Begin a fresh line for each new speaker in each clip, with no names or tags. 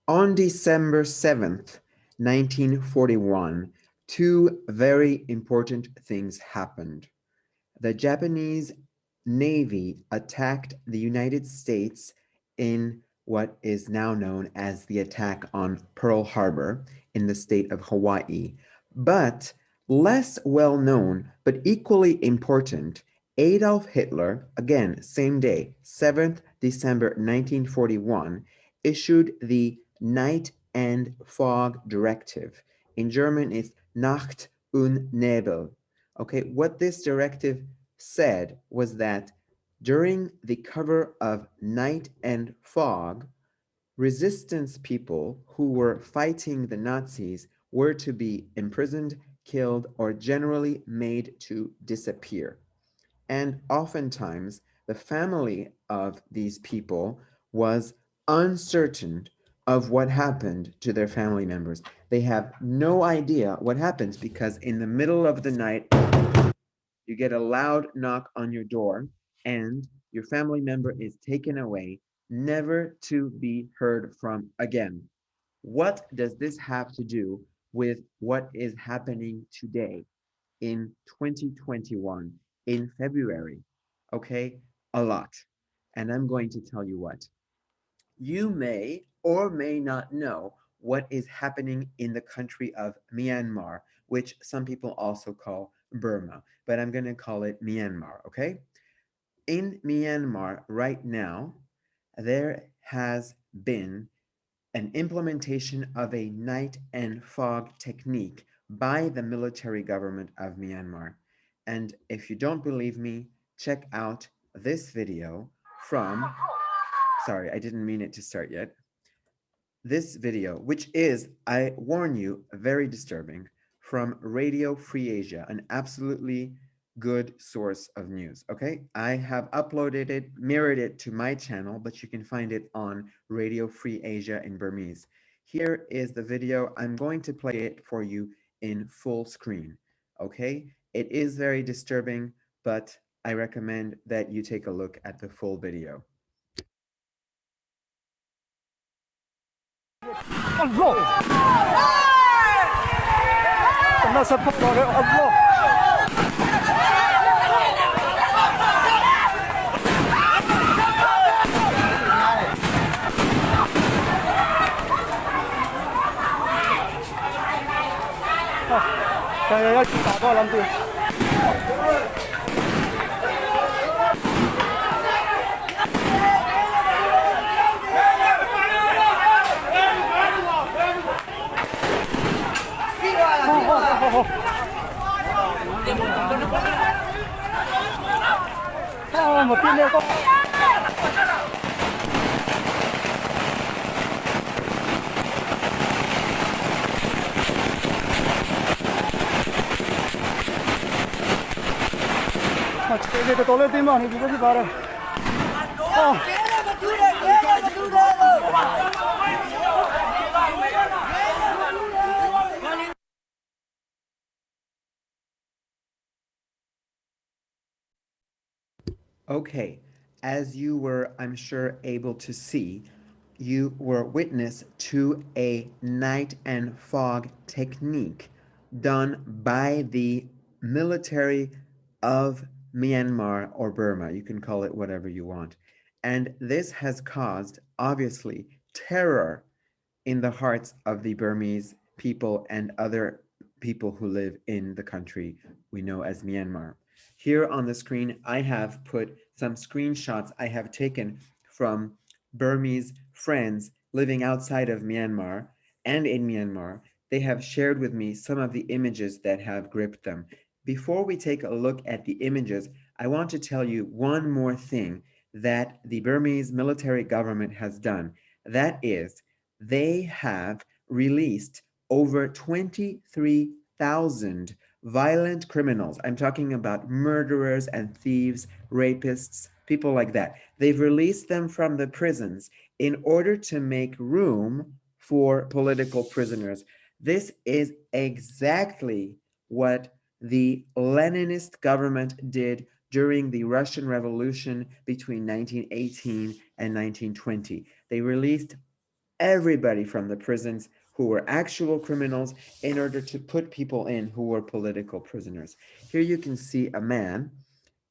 On December 7th, 1941, two very important things happened. The Japanese Navy attacked the United States in what is now known as the attack on Pearl Harbor in the state of Hawaii. But less well known, but equally important, Adolf Hitler, again, same day, 7th December 1941, issued the Night and Fog Directive. In German, it's Nacht und Nebel. Okay, what this directive said was that during the cover of night and fog, resistance people who were fighting the Nazis were to be imprisoned, killed, or generally made to disappear. And oftentimes, the family of these people was uncertain of what happened to their family members. They have no idea what happens because in the middle of the night, you get a loud knock on your door and your family member is taken away, never to be heard from again. What does this have to do with what is happening today in 2021 in February? Okay, a lot. And I'm going to tell you what. You may or may not know what is happening in the country of Myanmar, which some people also call Burma, but I'm going to call it Myanmar, okay? In Myanmar right now, there has been an implementation of a night and fog technique by the military government of Myanmar. And if you don't believe me, check out this video from, sorry, I didn't mean it to start yet. This video, which is, I warn you, very disturbing, from Radio Free Asia, an absolutely good source of news, okay? I have uploaded it, mirrored it to my channel, but you can find it on Radio Free Asia in Burmese. Here is the video. I'm going to play it for you in full screen, okay? It is very disturbing, but I recommend that you take a look at the full video.
Allah! الناس تبقى الله يا打到了对 một tin nữa không? Mà chạy về tôi lên tim mà thì có gì vào đâu.
Okay, as you were, I'm sure, able to see, you were witness to a night and fog technique done by the military of Myanmar or Burma. You can call it whatever you want. And this has caused, obviously, terror in the hearts of the Burmese people and other people who live in the country we know as Myanmar. Here on the screen, I have put some screenshots I have taken from Burmese friends living outside of Myanmar and in Myanmar. They have shared with me some of the images that have gripped them. Before we take a look at the images, I want to tell you one more thing that the Burmese military government has done. That is, they have released over 23,000 violent criminals. I'm talking about murderers and thieves, rapists, people like that. They've released them from the prisons in order to make room for political prisoners. This is exactly what the Leninist government did during the Russian Revolution between 1918 and 1920. They released everybody from the prisons who were actual criminals in order to put people in who were political prisoners. Here you can see a man,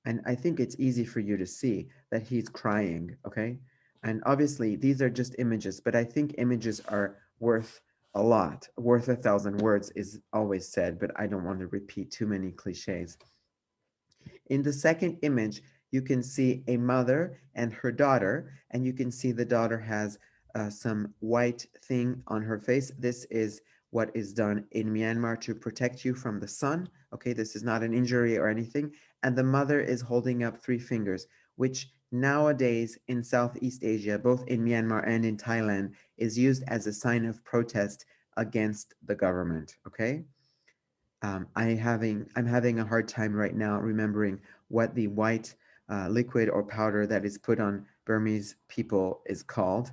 and I think it's easy for you to see that he's crying, okay? And obviously, these are just images, but I think images are worth a lot. Worth a thousand words is always said, but I don't want to repeat too many cliches. In the second image, you can see a mother and her daughter, and you can see the daughter has some white thing on her face. This is what is done in Myanmar to protect you from the sun. Okay, this is not an injury or anything. And the mother is holding up three fingers, which nowadays in Southeast Asia, both in Myanmar and in Thailand, is used as a sign of protest against the government. Okay. I'm having a hard time right now remembering what the white liquid or powder that is put on Burmese people is called.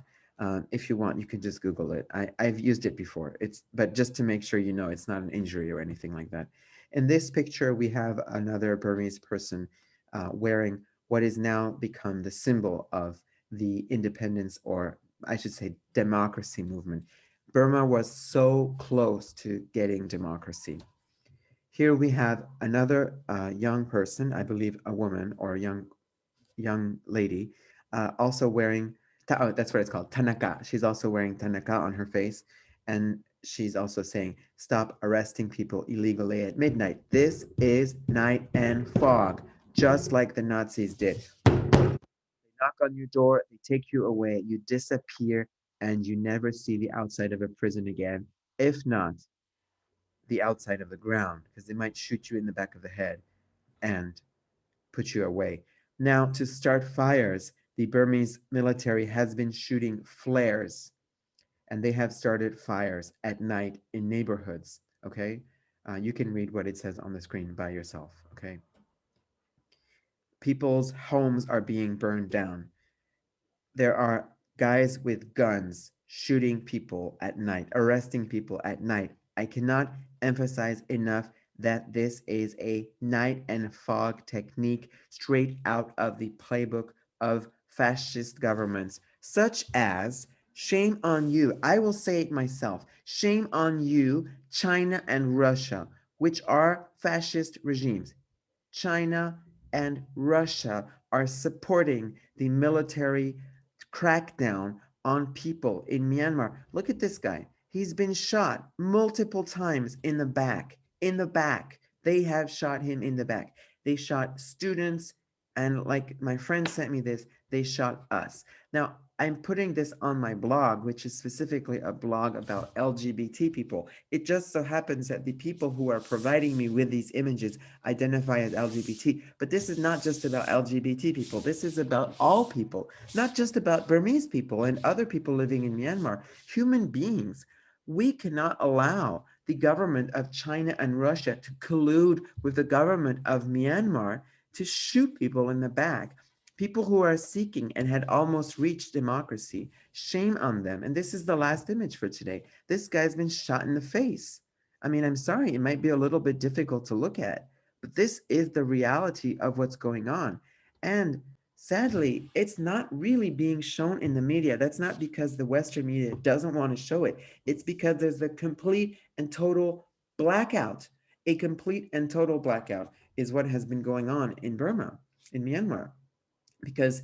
If you want, you can just Google it. I've used it before. But just to make sure you know, it's not an injury or anything like that. In this picture, we have another Burmese person wearing what is now become the symbol of the independence, or I should say democracy movement. Burma was so close to getting democracy. Here we have another young person, I believe a woman or a young lady, also wearing, oh, that's what it's called, Tanaka. She's also wearing Tanaka on her face, and she's also saying, stop arresting people illegally at midnight. This is night and fog, just like the Nazis did. They knock on your door, they take you away, you disappear, and you never see the outside of a prison again. If not, the outside of the ground, because they might shoot you in the back of the head and put you away. Now, to start fires, the Burmese military has been shooting flares, and they have started fires at night in neighborhoods. Okay, you can read what it says on the screen by yourself. Okay, people's homes are being burned down. There are guys with guns shooting people at night, arresting people at night. I cannot emphasize enough that this is a night and fog technique straight out of the playbook of fascist governments, such as, shame on you, I will say it myself, shame on you, China and Russia, which are fascist regimes. China and Russia are supporting the military crackdown on people in Myanmar. Look at this guy. He's been shot multiple times in the back. In the back. They have shot him in the back. They shot students, and like my friend sent me this, they shot us. Now, I'm putting this on my blog, which is specifically a blog about LGBT people. It just so happens that the people who are providing me with these images identify as LGBT. But this is not just about LGBT people. This is about all people, not just about Burmese people and other people living in Myanmar, human beings. We cannot allow the government of China and Russia to collude with the government of Myanmar to shoot people in the back. People who are seeking and had almost reached democracy. Shame on them. And this is the last image for today. This guy's been shot in the face. I mean, I'm sorry, it might be a little bit difficult to look at, but this is the reality of what's going on. And sadly, it's not really being shown in the media. That's not because the Western media doesn't want to show it. It's because there's a complete and total blackout. A complete and total blackout is what has been going on in Burma, in Myanmar, because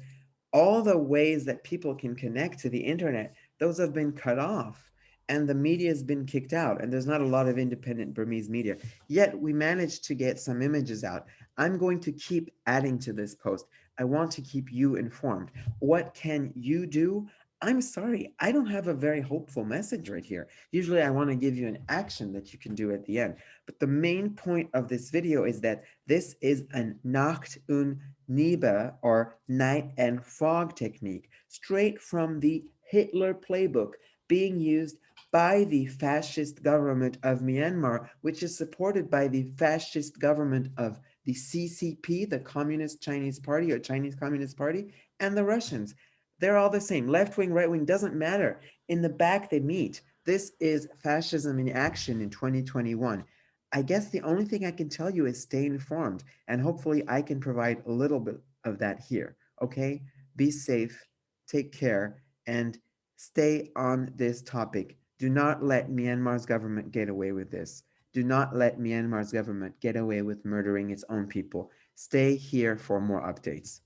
all the ways that people can connect to the internet, those have been cut off, and the media has been kicked out, and there's not a lot of independent Burmese media. Yet we managed to get some images out. I'm going to keep adding to this post. I want to keep you informed. What can you do? I'm sorry, I don't have a very hopeful message right here. Usually I want to give you an action that you can do at the end. But the main point of this video is that this is an Nacht und Nebel, or night and fog technique, straight from the Hitler playbook being used by the fascist government of Myanmar, which is supported by the fascist government of the CCP, the Communist Chinese Party or Chinese Communist Party, and the Russians. They're all the same. Left wing, right wing, doesn't matter. In the back, they meet. This is fascism in action in 2021. I guess the only thing I can tell you is stay informed, and hopefully I can provide a little bit of that here. Okay? Be safe, take care, and Stay on this topic. Do not let Myanmar's government get away with this. Do not let Myanmar's government get away with murdering its own people. Stay here for more updates.